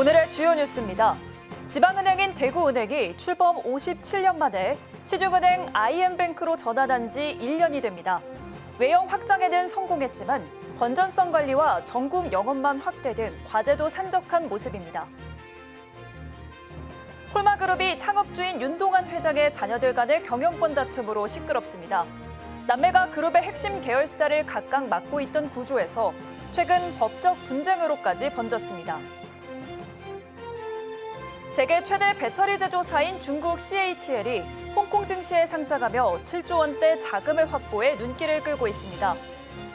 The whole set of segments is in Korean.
오늘의 주요 뉴스입니다. 지방은행인 대구은행이 출범 57년 만에 시중은행 IM뱅크로 전환한 지 1년이 됩니다. 외형 확장에는 성공했지만 건전성 관리와 전국 영업만 확대 등 과제도 산적한 모습입니다. 콜마그룹이 창업주인 윤동환 회장의 자녀들 간의 경영권 다툼으로 시끄럽습니다. 남매가 그룹의 핵심 계열사를 각각 맡고 있던 구조에서 최근 법적 분쟁으로까지 번졌습니다. 세계 최대 배터리 제조사인 중국 CATL이 홍콩 증시에 상장하며 7조 원대 자금을 확보해 눈길을 끌고 있습니다.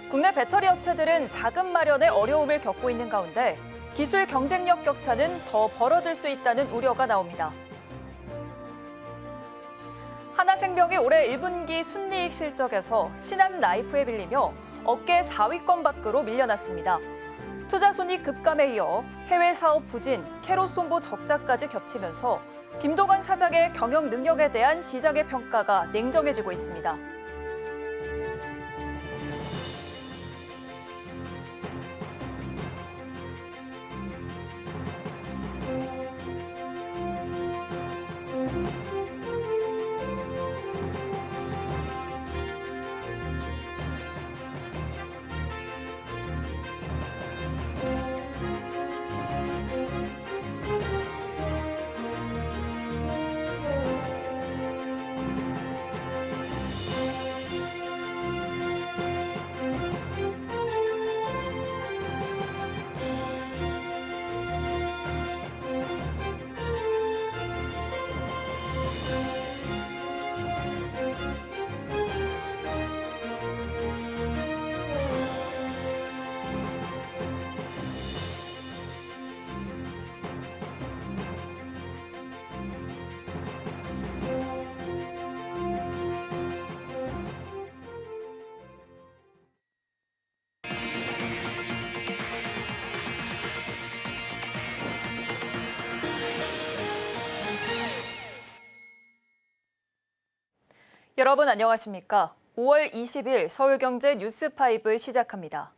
국내 배터리 업체들은 자금 마련에 어려움을 겪고 있는 가운데 기술 경쟁력 격차는 더 벌어질 수 있다는 우려가 나옵니다. 하나생명이 올해 1분기 순이익 실적에서 신한라이프에 빌리며 업계 4위권 밖으로 밀려났습니다. 투자 손익 급감에 이어 해외 사업 부진, 캐롯손보 적자까지 겹치면서 김동완 사장의 경영 능력에 대한 시장의 평가가 냉정해지고 있습니다. 여러분 안녕하십니까? 5월 20일 서울경제 뉴스5 시작합니다.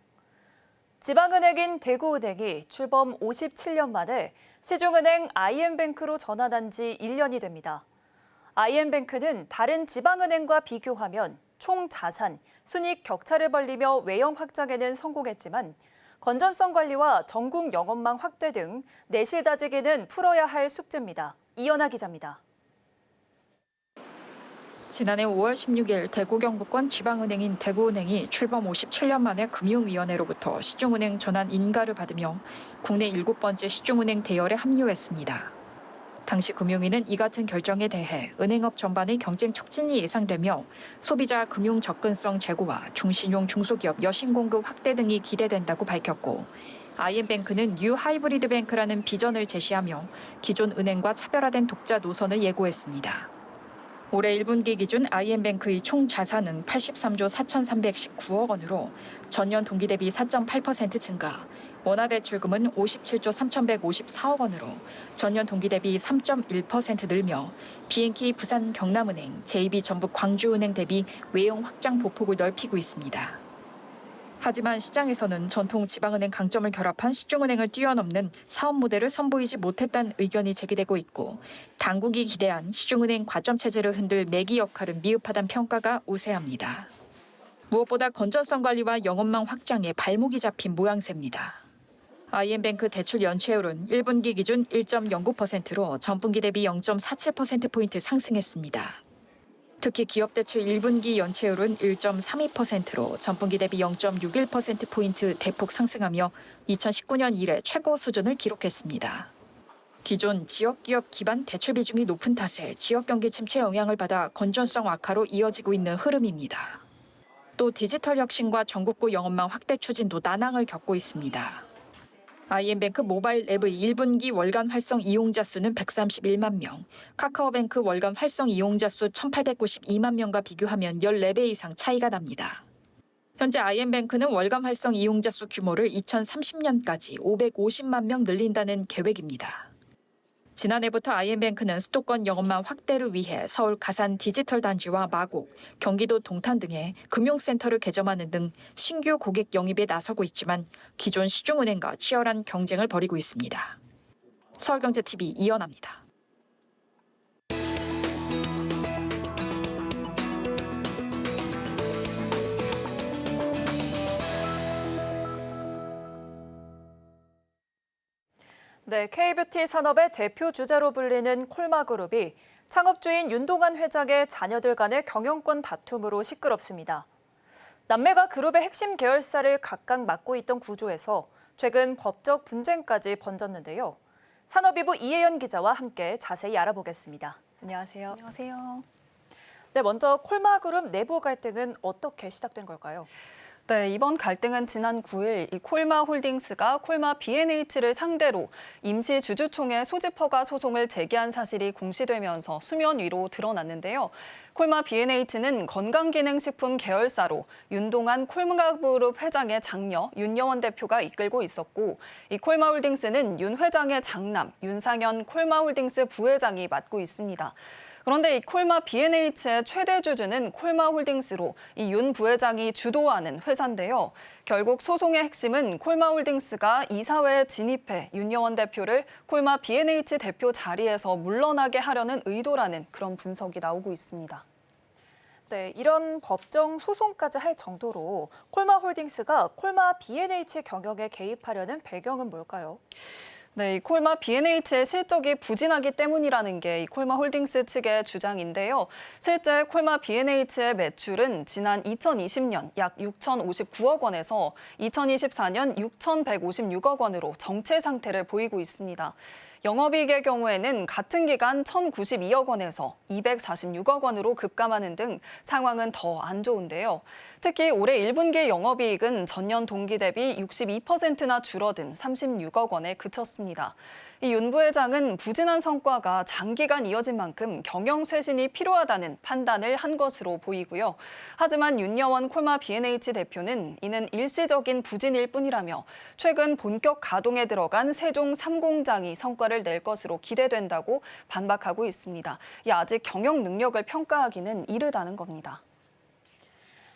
지방은행인 대구은행이 출범 57년 만에 시중은행 IM뱅크로 전환한 지 1년이 됩니다. IM뱅크는 다른 지방은행과 비교하면 총 자산, 순이익 격차를 벌리며 외형 확장에는 성공했지만 건전성 관리와 전국 영업망 확대 등 내실 다지기는 풀어야 할 숙제입니다. 이연아 기자입니다. 지난해 5월 16일 대구 경북권 지방은행인 대구은행이 출범 57년 만에 금융위원회로부터 시중은행 전환 인가를 받으며 국내 7번째 시중은행 대열에 합류했습니다. 당시 금융위는 이 같은 결정에 대해 은행업 전반의 경쟁 촉진이 예상되며 소비자 금융 접근성 제고와 중신용 중소기업 여신 공급 확대 등이 기대된다고 밝혔고 IM뱅크는 뉴 하이브리드 뱅크라는 비전을 제시하며 기존 은행과 차별화된 독자 노선을 예고했습니다. 올해 1분기 기준 IM뱅크의 총 자산은 83조 4,319억 원으로 전년 동기 대비 4.8% 증가, 원화대출금은 57조 3,154억 원으로 전년 동기 대비 3.1% 늘며 BNK 부산 경남은행, JB 전북 광주은행 대비 외형 확장 보폭을 넓히고 있습니다. 하지만 시장에서는 전통 지방은행 강점을 결합한 시중은행을 뛰어넘는 사업 모델을 선보이지 못했다는 의견이 제기되고 있고 당국이 기대한 시중은행 과점 체제를 흔들 매기 역할은 미흡하다는 평가가 우세합니다. 무엇보다 건전성 관리와 영업망 확장에 발목이 잡힌 모양새입니다. IM뱅크 대출 연체율은 1분기 기준 1.09%로 전분기 대비 0.47%포인트 상승했습니다. 특히 기업 대출 1분기 연체율은 1.32%로 전분기 대비 0.61%포인트 대폭 상승하며 2019년 이래 최고 수준을 기록했습니다. 기존 지역기업 기반 대출 비중이 높은 탓에 지역 경기 침체 영향을 받아 건전성 악화로 이어지고 있는 흐름입니다. 또 디지털 혁신과 전국구 영업망 확대 추진도 난항을 겪고 있습니다. IM뱅크 모바일 앱의 1분기 월간 활성 이용자 수는 131만 명, 카카오뱅크 월간 활성 이용자 수 1,892만 명과 비교하면 14배 이상 차이가 납니다. 현재 IM뱅크는 월간 활성 이용자 수 규모를 2030년까지 550만 명 늘린다는 계획입니다. 지난해부터 IM뱅크는 수도권 영업망 확대를 위해 서울 가산 디지털 단지와 마곡, 경기도 동탄 등에 금융센터를 개점하는 등 신규 고객 영입에 나서고 있지만 기존 시중은행과 치열한 경쟁을 벌이고 있습니다. 서울경제TV 이연아입니다. 네, K뷰티 산업의 대표 주자로 불리는 콜마그룹이 창업주인 윤동환 회장의 자녀들 간의 경영권 다툼으로 시끄럽습니다. 남매가 그룹의 핵심 계열사를 각각 맡고 있던 구조에서 최근 법적 분쟁까지 번졌는데요. 산업이부 이혜연 기자와 함께 자세히 알아보겠습니다. 안녕하세요. 안녕하세요. 네, 먼저 콜마그룹 내부 갈등은 어떻게 시작된 걸까요? 네, 이번 갈등은 지난 9일 이 콜마홀딩스가 콜마 B&H를 상대로 임시 주주총회 소집 허가 소송을 제기한 사실이 공시되면서 수면 위로 드러났는데요. 콜마 B&H는 건강기능식품 계열사로 윤동환 콜마그룹 회장의 장녀 윤여원 대표가 이끌고 있었고, 이 콜마홀딩스는 윤 회장의 장남 윤상현 콜마홀딩스 부회장이 맡고 있습니다. 그런데 이 콜마 B&H의 최대 주주는 콜마홀딩스로 이 윤 부회장이 주도하는 회사인데요. 결국 소송의 핵심은 콜마홀딩스가 이사회에 진입해 윤여원 대표를 콜마 B&H 대표 자리에서 물러나게 하려는 의도라는 그런 분석이 나오고 있습니다. 네, 이런 법정 소송까지 할 정도로 콜마홀딩스가 콜마 B&H 경영에 개입하려는 배경은 뭘까요? 네, 이 콜마 B&H의 실적이 부진하기 때문이라는 게 이 콜마 홀딩스 측의 주장인데요. 실제 콜마 B&H의 매출은 지난 2020년 약 6,059억 원에서 2024년 6,156억 원으로 정체 상태를 보이고 있습니다. 영업이익의 경우에는 같은 기간 1,092억 원에서 246억 원으로 급감하는 등 상황은 더 안 좋은데요. 특히 올해 1분기 영업이익은 전년 동기 대비 62%나 줄어든 36억 원에 그쳤습니다. 이 윤 부회장은 부진한 성과가 장기간 이어진 만큼 경영 쇄신이 필요하다는 판단을 한 것으로 보이고요. 하지만 윤여원 콜마 B&H 대표는 이는 일시적인 부진일 뿐이라며 최근 본격 가동에 들어간 세종 3공장이 성과를 낼 것으로 기대된다고 반박하고 있습니다. 아직 경영 능력을 평가하기는 이르다는 겁니다.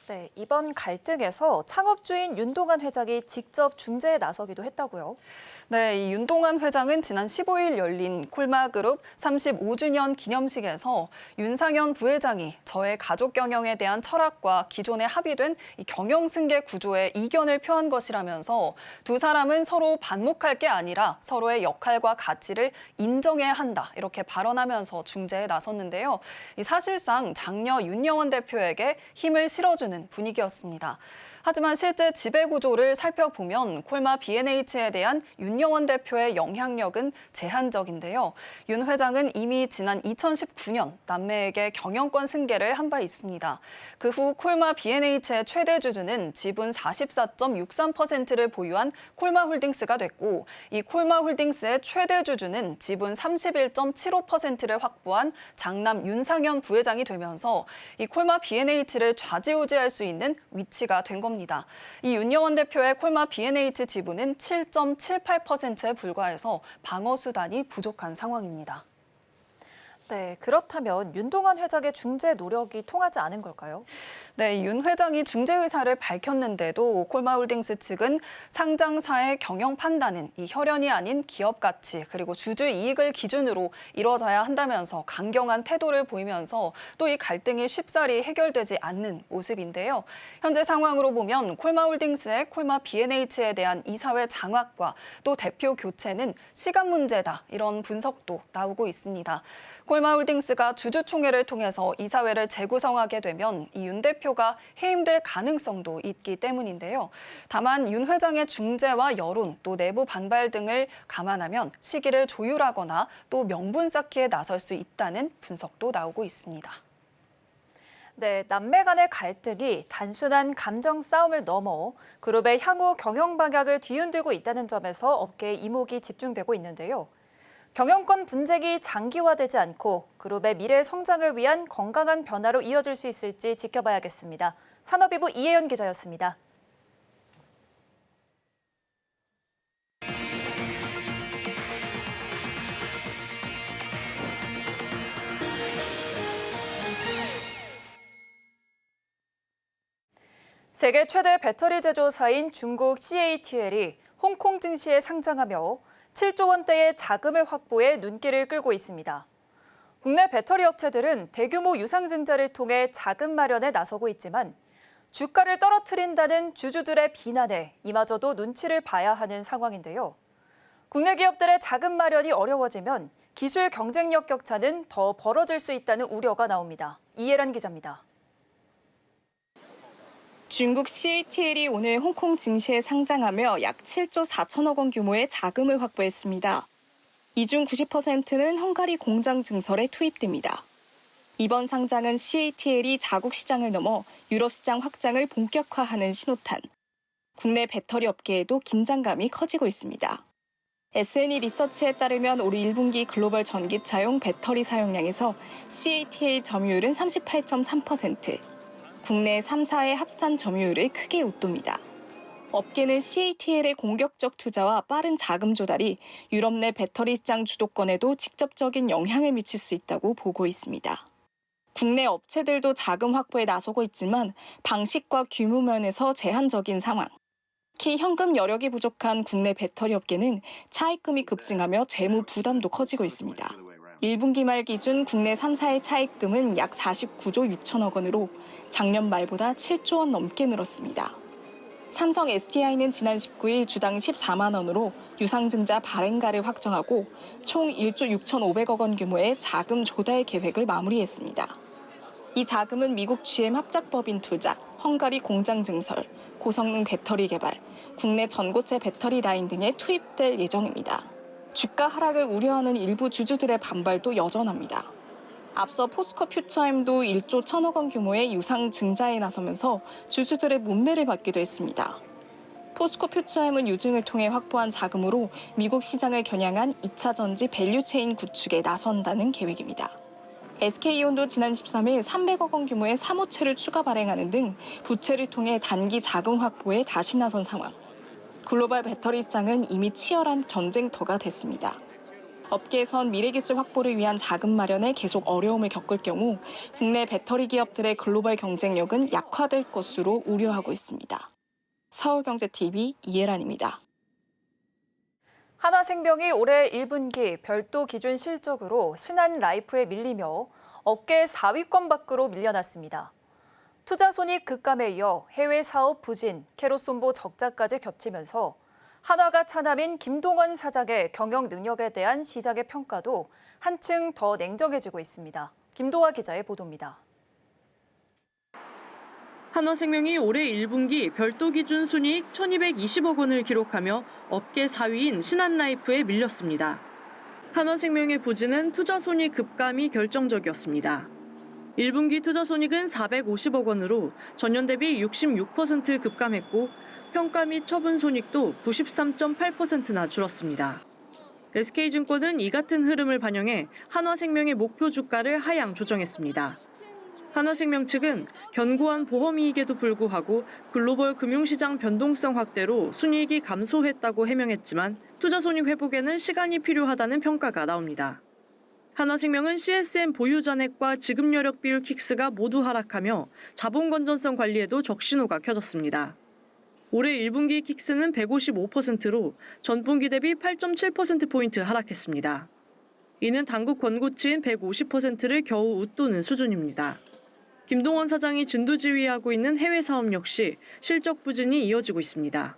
네, 이번 갈등에서 창업주인 윤동환 회장이 직접 중재에 나서기도 했다고요? 네, 이 윤동환 회장은 지난 15일 열린 콜마그룹 35주년 기념식에서 윤상현 부회장이 저의 가족 경영에 대한 철학과 기존에 합의된 이 경영 승계 구조에 이견을 표한 것이라면서 두 사람은 서로 반목할 게 아니라 서로의 역할과 가치를 인정해야 한다, 이렇게 발언하면서 중재에 나섰는데요. 사실상 장녀 윤여원 대표에게 힘을 실어주는 분위기였습니다. 하지만 실제 지배 구조를 살펴보면 콜마 B&H에 대한 윤여원 대표의 영향력은 제한적인데요. 윤 회장은 이미 지난 2019년 남매에게 경영권 승계를 한 바 있습니다. 그 후 콜마 B&H의 최대 주주는 지분 44.63%를 보유한 콜마홀딩스가 됐고, 이 콜마홀딩스의 최대 주주는 지분 31.75%를 확보한 장남 윤상현 부회장이 되면서 이 콜마 B&H를 좌지우지할 수 있는 위치가 된 겁니다. 이 윤여원 대표의 콜마 B&H 지분은 7.78%에 불과해서 방어 수단이 부족한 상황입니다. 네, 그렇다면 윤동환 회장의 중재 노력이 통하지 않은 걸까요? 네, 윤 회장이 중재 의사를 밝혔는데도 콜마홀딩스 측은 상장사의 경영 판단은 이 혈연이 아닌 기업 가치 그리고 주주 이익을 기준으로 이루어져야 한다면서 강경한 태도를 보이면서 또 이 갈등이 쉽사리 해결되지 않는 모습인데요. 현재 상황으로 보면 콜마홀딩스의 콜마 B&H에 대한 이사회 장악과 또 대표 교체는 시간 문제다, 이런 분석도 나오고 있습니다. 콜마홀딩스가 주주총회를 통해서 이사회를 재구성하게 되면 이 윤 대표가 해임될 가능성도 있기 때문인데요. 다만 윤 회장의 중재와 여론, 또 내부 반발 등을 감안하면 시기를 조율하거나 또 명분 쌓기에 나설 수 있다는 분석도 나오고 있습니다. 네, 남매 간의 갈등이 단순한 감정 싸움을 넘어 그룹의 향후 경영 방향을 뒤흔들고 있다는 점에서 업계의 이목이 집중되고 있는데요. 경영권 분쟁이 장기화되지 않고 그룹의 미래 성장을 위한 건강한 변화로 이어질 수 있을지 지켜봐야겠습니다. 산업이부 이혜연 기자였습니다. 세계 최대 배터리 제조사인 중국 CATL이 홍콩 증시에 상장하며 7조 원대의 자금을 확보해 눈길을 끌고 있습니다. 국내 배터리 업체들은 대규모 유상증자를 통해 자금 마련에 나서고 있지만 주가를 떨어뜨린다는 주주들의 비난에 이마저도 눈치를 봐야 하는 상황인데요. 국내 기업들의 자금 마련이 어려워지면 기술 경쟁력 격차는 더 벌어질 수 있다는 우려가 나옵니다. 이예란 기자입니다. 중국 CATL이 오늘 홍콩 증시에 상장하며 약 7조 4천억 원 규모의 자금을 확보했습니다. 이 중 90%는 헝가리 공장 증설에 투입됩니다. 이번 상장은 CATL이 자국 시장을 넘어 유럽 시장 확장을 본격화하는 신호탄. 국내 배터리 업계에도 긴장감이 커지고 있습니다. S&E 리서치에 따르면 올 1분기 글로벌 전기차용 배터리 사용량에서 CATL 점유율은 38.3%, 국내 3사의 합산 점유율을 크게 웃돕니다. 업계는 CATL의 공격적 투자와 빠른 자금 조달이 유럽 내 배터리 시장 주도권에도 직접적인 영향을 미칠 수 있다고 보고 있습니다. 국내 업체들도 자금 확보에 나서고 있지만 방식과 규모 면에서 제한적인 상황. 특히 현금 여력이 부족한 국내 배터리 업계는 차입금이 급증하며 재무 부담도 커지고 있습니다. 1분기 말 기준 국내 3사의 차입금은 약 49조 6천억 원으로 작년 말보다 7조 원 넘게 늘었습니다. 삼성 SDI는 지난 19일 주당 14만 원으로 유상증자 발행가를 확정하고 총 1조 6,500억 원 규모의 자금 조달 계획을 마무리했습니다. 이 자금은 미국 GM 합작법인 투자, 헝가리 공장 증설, 고성능 배터리 개발, 국내 전고체 배터리 라인 등에 투입될 예정입니다. 주가 하락을 우려하는 일부 주주들의 반발도 여전합니다. 앞서 포스코 퓨처엠도 1조 1천억 원 규모의 유상 증자에 나서면서 주주들의 문매를 받기도 했습니다. 포스코 퓨처엠은 유증을 통해 확보한 자금으로 미국 시장을 겨냥한 2차 전지 밸류체인 구축에 나선다는 계획입니다. SK이온도 지난 13일 300억 원 규모의 사모채를 추가 발행하는 등 부채를 통해 단기 자금 확보에 다시 나선 상황. 글로벌 배터리 시장은 이미 치열한 전쟁터가 됐습니다. 업계에선 미래기술 확보를 위한 자금 마련에 계속 어려움을 겪을 경우 국내 배터리 기업들의 글로벌 경쟁력은 약화될 것으로 우려하고 있습니다. 서울경제TV 이예란입니다. 하나생명이 올해 1분기 별도 기준 실적으로 신한라이프에 밀리며 업계 4위권 밖으로 밀려났습니다. 투자 손익 급감에 이어 해외 사업 부진, 케로손보 적자까지 겹치면서 한화가 차남인 김동원 사장의 경영 능력에 대한 시장의 평가도 한층 더 냉정해지고 있습니다. 김도화 기자의 보도입니다. 한화생명이 올해 1분기 별도 기준 순이익 1,220억 원을 기록하며 업계 4위인 신한라이프에 밀렸습니다. 한화생명의 부진은 투자 손익 급감이 결정적이었습니다. 1분기 투자 손익은 450억 원으로 전년 대비 66% 급감했고 평가 및 처분 손익도 93.8%나 줄었습니다. SK증권은 이 같은 흐름을 반영해 한화생명의 목표 주가를 하향 조정했습니다. 한화생명 측은 견고한 보험이익에도 불구하고 글로벌 금융시장 변동성 확대로 순이익이 감소했다고 해명했지만 투자 손익 회복에는 시간이 필요하다는 평가가 나옵니다. 한화생명은 CSM 보유 잔액과 지급 여력 비율 킥스가 모두 하락하며 자본 건전성 관리에도 적신호가 켜졌습니다. 올해 1분기 킥스는 155%로 전분기 대비 8.7%포인트 하락했습니다. 이는 당국 권고치인 150%를 겨우 웃도는 수준입니다. 김동원 사장이 진두지휘하고 있는 해외 사업 역시 실적 부진이 이어지고 있습니다.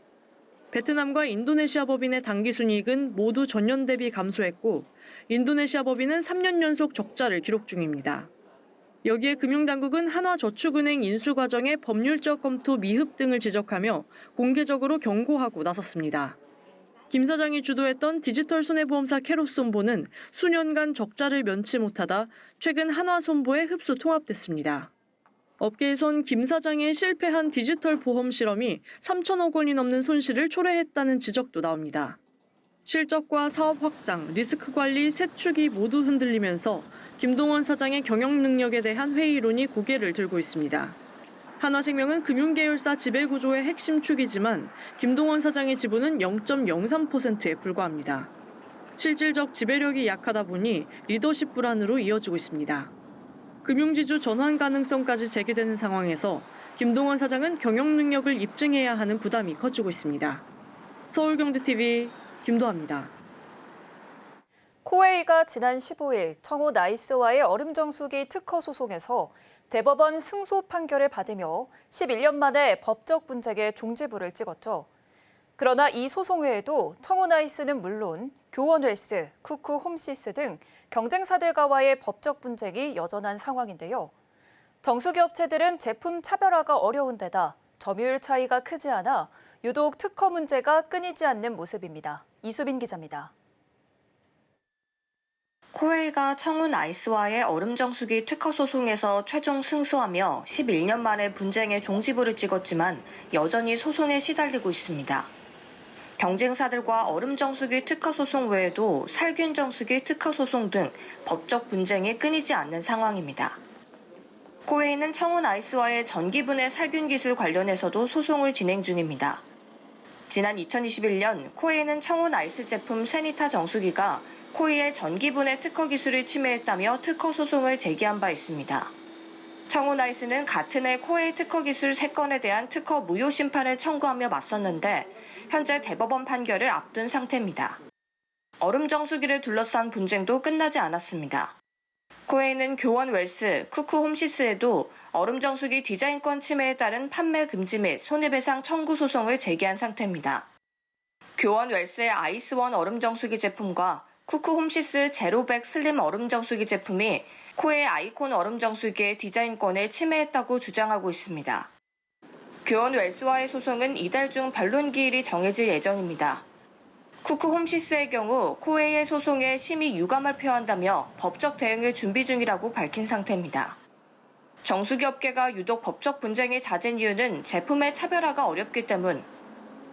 베트남과 인도네시아 법인의 당기순이익은 모두 전년 대비 감소했고 인도네시아 법인은 3년 연속 적자를 기록 중입니다. 여기에 금융당국은 한화저축은행 인수 과정의 법률적 검토 미흡 등을 지적하며 공개적으로 경고하고 나섰습니다. 김 사장이 주도했던 디지털 손해보험사 케로손보는 수년간 적자를 면치 못하다 최근 한화손보에 흡수 통합됐습니다. 업계에선 김 사장의 실패한 디지털 보험 실험이 3천억 원이 넘는 손실을 초래했다는 지적도 나옵니다. 실적과 사업 확장, 리스크 관리 세 축이 모두 흔들리면서 김동원 사장의 경영 능력에 대한 회의론이 고개를 들고 있습니다. 한화생명은 금융계열사 지배구조의 핵심 축이지만 김동원 사장의 지분은 0.03%에 불과합니다. 실질적 지배력이 약하다 보니 리더십 불안으로 이어지고 있습니다. 금융지주 전환 가능성까지 제기되는 상황에서 김동원 사장은 경영 능력을 입증해야 하는 부담이 커지고 있습니다. 서울경제TV 김도아입니다. 코웨이가 지난 15일 청호 나이스와의 얼음정수기 특허 소송에서 대법원 승소 판결을 받으며 11년 만에 법적 분쟁의 종지부를 찍었죠. 그러나 이 소송 외에도 청호 나이스는 물론 교원웰스, 쿠쿠 홈시스 등 경쟁사들과의 법적 분쟁이 여전한 상황인데요. 정수기 업체들은 제품 차별화가 어려운 데다 점유율 차이가 크지 않아 유독 특허 문제가 끊이지 않는 모습입니다. 이수빈 기자입니다. 코웨이가 청운 아이스와의 얼음정수기 특허 소송에서 최종 승소하며 11년 만에 분쟁의 종지부를 찍었지만 여전히 소송에 시달리고 있습니다. 경쟁사들과 얼음정수기 특허 소송 외에도 살균정수기 특허 소송 등 법적 분쟁이 끊이지 않는 상황입니다. 코웨이는 청운 아이스와의 전기분해 살균 기술 관련해서도 소송을 진행 중입니다. 지난 2021년 코웨이는 청운 아이스 제품 세니타 정수기가 코웨이의 전기분해 특허 기술을 침해했다며 특허 소송을 제기한 바 있습니다. 청운 아이스는 같은 해 코웨이 특허 기술 3건에 대한 특허 무효 심판을 청구하며 맞섰는데 현재 대법원 판결을 앞둔 상태입니다. 얼음 정수기를 둘러싼 분쟁도 끝나지 않았습니다. 코웨이는 교원 웰스, 쿠쿠 홈시스에도 얼음 정수기 디자인권 침해에 따른 판매 금지 및 손해배상 청구 소송을 제기한 상태입니다. 교원 웰스의 아이스원 얼음 정수기 제품과 쿠쿠 홈시스 제로백 슬림 얼음 정수기 제품이 코웨이 아이콘 얼음 정수기의 디자인권을 침해했다고 주장하고 있습니다. 교원 웰스와의 소송은 이달 중 변론 기일이 정해질 예정입니다. 쿠쿠 홈시스의 경우 코웨이의 소송에 심히 유감을 표한다며 법적 대응을 준비 중이라고 밝힌 상태입니다. 정수기 업계가 유독 법적 분쟁이 잦은 이유는 제품의 차별화가 어렵기 때문,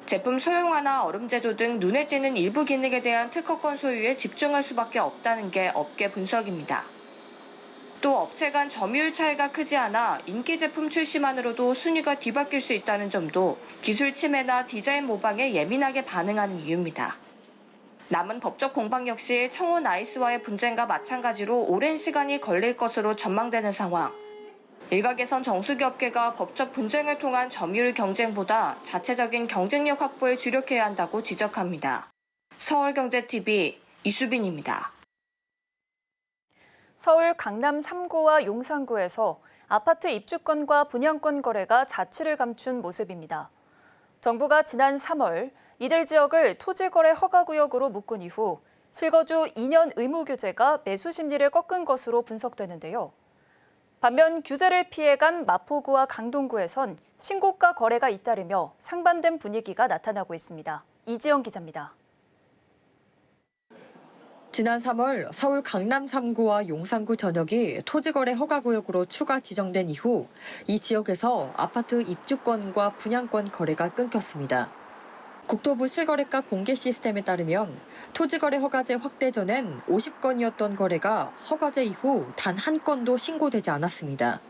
제품 소형화나 얼음 제조 등 눈에 띄는 일부 기능에 대한 특허권 소유에 집중할 수밖에 없다는 게 업계 분석입니다. 또 업체 간 점유율 차이가 크지 않아 인기 제품 출시만으로도 순위가 뒤바뀔 수 있다는 점도 기술 침해나 디자인 모방에 예민하게 반응하는 이유입니다. 남은 법적 공방 역시 청운 아이스와의 분쟁과 마찬가지로 오랜 시간이 걸릴 것으로 전망되는 상황. 일각에선 정수기 업계가 법적 분쟁을 통한 점유율 경쟁보다 자체적인 경쟁력 확보에 주력해야 한다고 지적합니다. 서울경제TV 이수빈입니다. 서울 강남 3구와 용산구에서 아파트 입주권과 분양권 거래가 자취를 감춘 모습입니다. 정부가 지난 3월 이들 지역을 토지거래 허가구역으로 묶은 이후 실거주 2년 의무 규제가 매수 심리를 꺾은 것으로 분석되는데요. 반면 규제를 피해간 마포구와 강동구에선 신고가 거래가 잇따르며 상반된 분위기가 나타나고 있습니다. 이지영 기자입니다. 지난 3월 서울 강남 3구와 용산구 전역이 토지거래 허가구역으로 추가 지정된 이후 이 지역에서 아파트 입주권과 분양권 거래가 끊겼습니다. 국토부 실거래가 공개 시스템에 따르면 토지거래 허가제 확대 전엔 50건이었던 거래가 허가제 이후 단 한 건도 신고되지 않았습니다.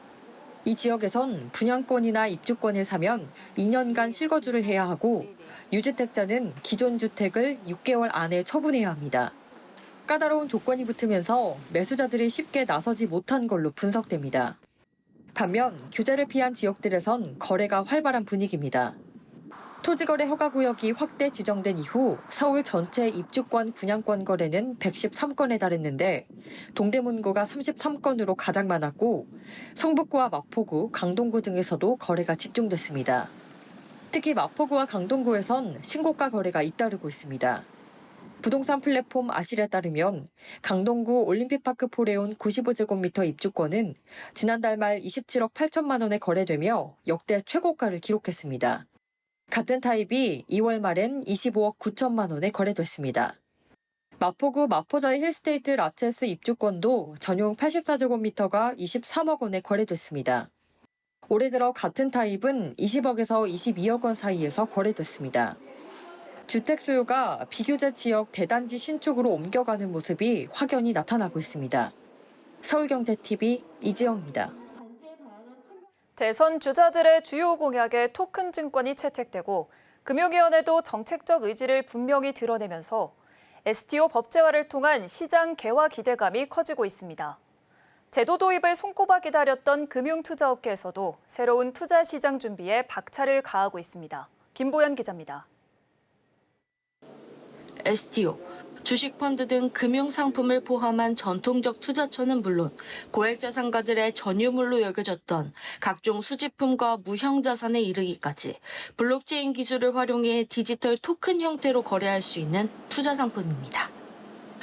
이 지역에선 분양권이나 입주권을 사면 2년간 실거주를 해야 하고 유주택자는 기존 주택을 6개월 안에 처분해야 합니다. 까다로운 조건이 붙으면서 매수자들이 쉽게 나서지 못한 걸로 분석됩니다. 반면 규제를 피한 지역들에선 거래가 활발한 분위기입니다. 토지거래 허가구역이 확대 지정된 이후 서울 전체 입주권 분양권 거래는 113건에 달했는데 동대문구가 33건으로 가장 많았고 성북구와 마포구, 강동구 등에서도 거래가 집중됐습니다. 특히 마포구와 강동구에선 신고가 거래가 잇따르고 있습니다. 부동산 플랫폼 아실에 따르면 강동구 올림픽파크 포레온 95제곱미터 입주권은 지난달 말 27억 8천만 원에 거래되며 역대 최고가를 기록했습니다. 같은 타입이 2월 말엔 25억 9천만 원에 거래됐습니다. 마포구 마포자이 힐스테이트 라체스 입주권도 전용 84제곱미터가 23억 원에 거래됐습니다. 올해 들어 같은 타입은 20억에서 22억 원 사이에서 거래됐습니다. 주택 수요가 비규제 지역 대단지 신축으로 옮겨가는 모습이 확연히 나타나고 있습니다. 서울경제TV 이지영입니다. 대선 주자들의 주요 공약에 토큰 증권이 채택되고 금융위원회도 정책적 의지를 분명히 드러내면서 STO 법제화를 통한 시장 개화 기대감이 커지고 있습니다. 제도 도입을 손꼽아 기다렸던 금융투자업계에서도 새로운 투자 시장 준비에 박차를 가하고 있습니다. 김보연 기자입니다. STO, 주식펀드 등 금융상품을 포함한 전통적 투자처는 물론 고액자산가들의 전유물로 여겨졌던 각종 수집품과 무형자산에 이르기까지 블록체인 기술을 활용해 디지털 토큰 형태로 거래할 수 있는 투자상품입니다.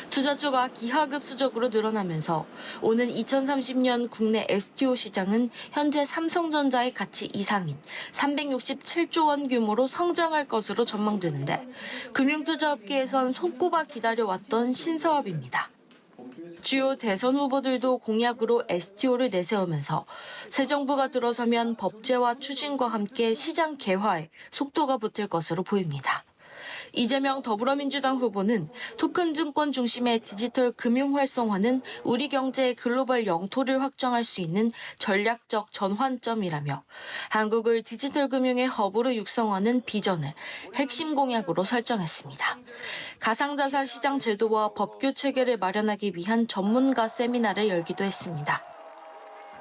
투자처가 기하급수적으로 늘어나면서 오는 2030년 국내 STO 시장은 현재 삼성전자의 가치 이상인 367조 원 규모로 성장할 것으로 전망되는데 금융투자업계에선 손꼽아 기다려왔던 신사업입니다. 주요 대선 후보들도 공약으로 STO를 내세우면서 새 정부가 들어서면 법제화 추진과 함께 시장 개화에 속도가 붙을 것으로 보입니다. 이재명 더불어민주당 후보는 토큰 증권 중심의 디지털 금융 활성화는 우리 경제의 글로벌 영토를 확정할 수 있는 전략적 전환점이라며 한국을 디지털 금융의 허브로 육성하는 비전을 핵심 공약으로 설정했습니다. 가상자산 시장 제도와 법규 체계를 마련하기 위한 전문가 세미나를 열기도 했습니다.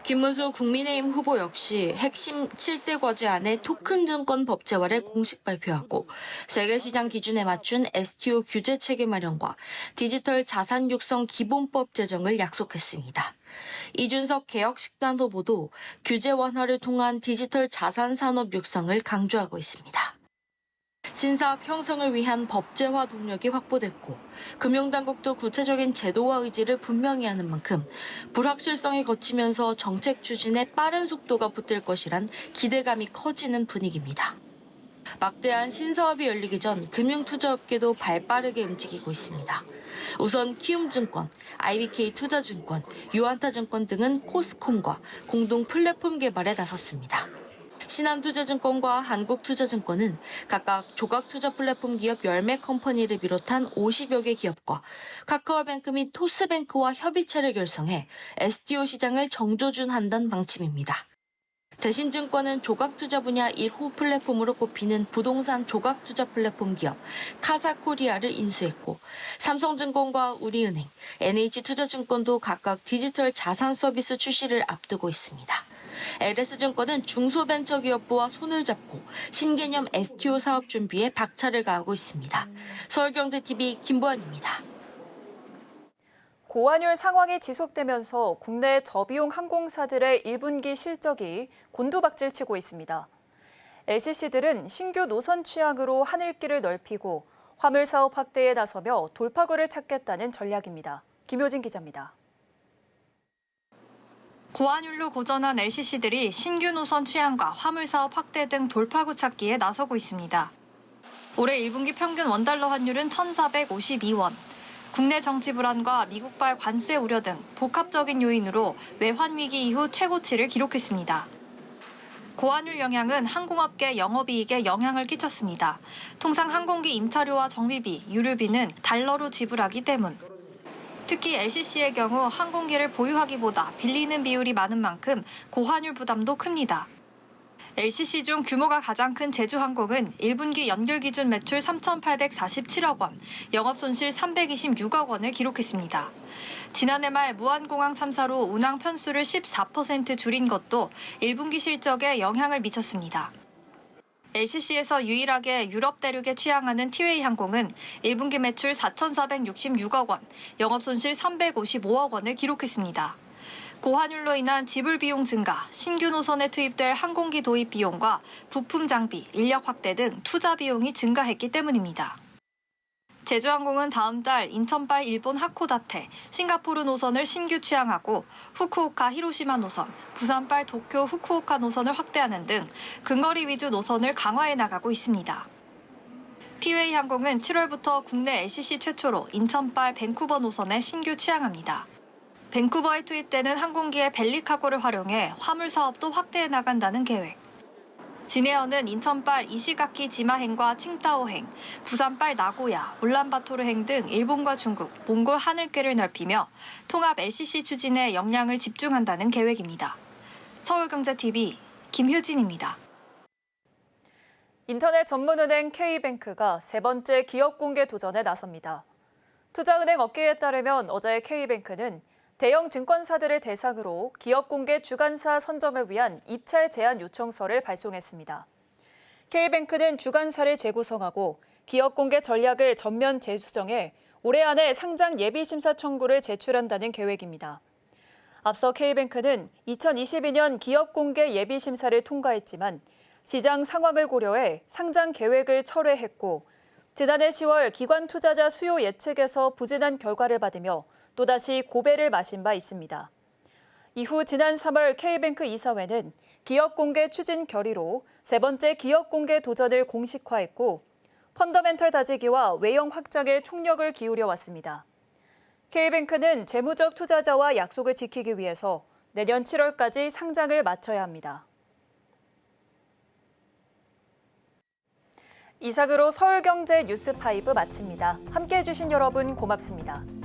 김문수 국민의힘 후보 역시 핵심 7대 과제 안에 토큰 증권 법제화를 공식 발표하고 세계시장 기준에 맞춘 STO 규제 체계 마련과 디지털 자산 육성 기본법 제정을 약속했습니다. 이준석 개혁식단 후보도 규제 완화를 통한 디지털 자산 산업 육성을 강조하고 있습니다. 신사업 형성을 위한 법제화 동력이 확보됐고 금융당국도 구체적인 제도화 의지를 분명히 하는 만큼 불확실성이 걷히면서 정책 추진에 빠른 속도가 붙을 것이란 기대감이 커지는 분위기입니다. 막대한 신사업이 열리기 전 금융투자업계도 발빠르게 움직이고 있습니다. 우선 키움증권, IBK 투자증권, 유안타증권 등은 코스콤과 공동 플랫폼 개발에 나섰습니다. 신한투자증권과 한국투자증권은 각각 조각투자 플랫폼 기업 10매 컴퍼니를 비롯한 50여 개 기업과 카카오뱅크 및 토스뱅크와 협의체를 결성해 STO 시장을 정조준한다는 방침입니다. 대신증권은 조각투자 분야 1호 플랫폼으로 꼽히는 부동산 조각투자 플랫폼 기업 카사코리아를 인수했고 삼성증권과 우리은행, NH투자증권도 각각 디지털 자산 서비스 출시를 앞두고 있습니다. LS증권은 중소벤처기업부와 손을 잡고 신개념 STO 사업 준비에 박차를 가하고 있습니다. 서울경제TV 김보안입니다. 고환율 상황이 지속되면서 국내 저비용 항공사들의 1분기 실적이 곤두박질치고 있습니다. LCC들은 신규 노선 취향으로 하늘길을 넓히고 화물 사업 확대에 나서며 돌파구를 찾겠다는 전략입니다. 김효진 기자입니다. 고환율로 고전한 LCC들이 신규 노선 취향과 화물 사업 확대 등 돌파구 찾기에 나서고 있습니다. 올해 1분기 평균 원달러 환율은 1,452원. 국내 정치 불안과 미국발 관세 우려 등 복합적인 요인으로 외환 위기 이후 최고치를 기록했습니다. 고환율 영향은 항공업계 영업이익에 영향을 끼쳤습니다. 통상 항공기 임차료와 정비비, 유류비는 달러로 지불하기 때문. 특히 LCC의 경우 항공기를 보유하기보다 빌리는 비율이 많은 만큼 고환율 부담도 큽니다. LCC 중 규모가 가장 큰 제주항공은 1분기 연결 기준 매출 3,847억 원, 영업손실 326억 원을 기록했습니다. 지난해 말 무안공항 참사로 운항 편수를 14% 줄인 것도 1분기 실적에 영향을 미쳤습니다. LCC에서 유일하게 유럽 대륙에 취항하는 티웨이 항공은 1분기 매출 4,466억 원, 영업손실 355억 원을 기록했습니다. 고환율로 인한 지불 비용 증가, 신규 노선에 투입될 항공기 도입 비용과 부품 장비, 인력 확대 등 투자 비용이 증가했기 때문입니다. 제주항공은 다음 달 인천발 일본 하코다테, 싱가포르 노선을 신규 취항하고 후쿠오카 히로시마 노선, 부산발 도쿄 후쿠오카 노선을 확대하는 등 근거리 위주 노선을 강화해 나가고 있습니다. 티웨이 항공은 7월부터 국내 LCC 최초로 인천발 밴쿠버 노선에 신규 취항합니다. 밴쿠버에 투입되는 항공기의 벨리카고를 활용해 화물 사업도 확대해 나간다는 계획. 진에어는 인천발 이시가키 지마행과 칭타오행, 부산발 나고야, 울란바토르행 등 일본과 중국, 몽골 하늘길을 넓히며 통합 LCC 추진에 역량을 집중한다는 계획입니다. 서울경제TV 김효진입니다. 인터넷 전문은행 K뱅크가 세 번째 기업 공개 도전에 나섭니다. 투자은행 업계에 따르면 어제 K뱅크는 대형 증권사들을 대상으로 기업 공개 주관사 선정을 위한 입찰 제안 요청서를 발송했습니다. K뱅크는 주관사를 재구성하고 기업 공개 전략을 전면 재수정해 올해 안에 상장 예비심사 청구를 제출한다는 계획입니다. 앞서 K뱅크는 2022년 기업공개 예비심사를 통과했지만 시장 상황을 고려해 상장 계획을 철회했고 지난해 10월 기관 투자자 수요 예측에서 부진한 결과를 받으며 또다시 고배를 마신 바 있습니다. 이후 지난 3월 K뱅크 이사회는 기업공개 추진 결의로 세 번째 기업공개 도전을 공식화했고 펀더멘털 다지기와 외형 확장에 총력을 기울여 왔습니다. K뱅크는 재무적 투자자와 약속을 지키기 위해서 내년 7월까지 상장을 마쳐야 합니다. 이상으로 서울경제 뉴스5 마칩니다. 함께해 주신 여러분 고맙습니다.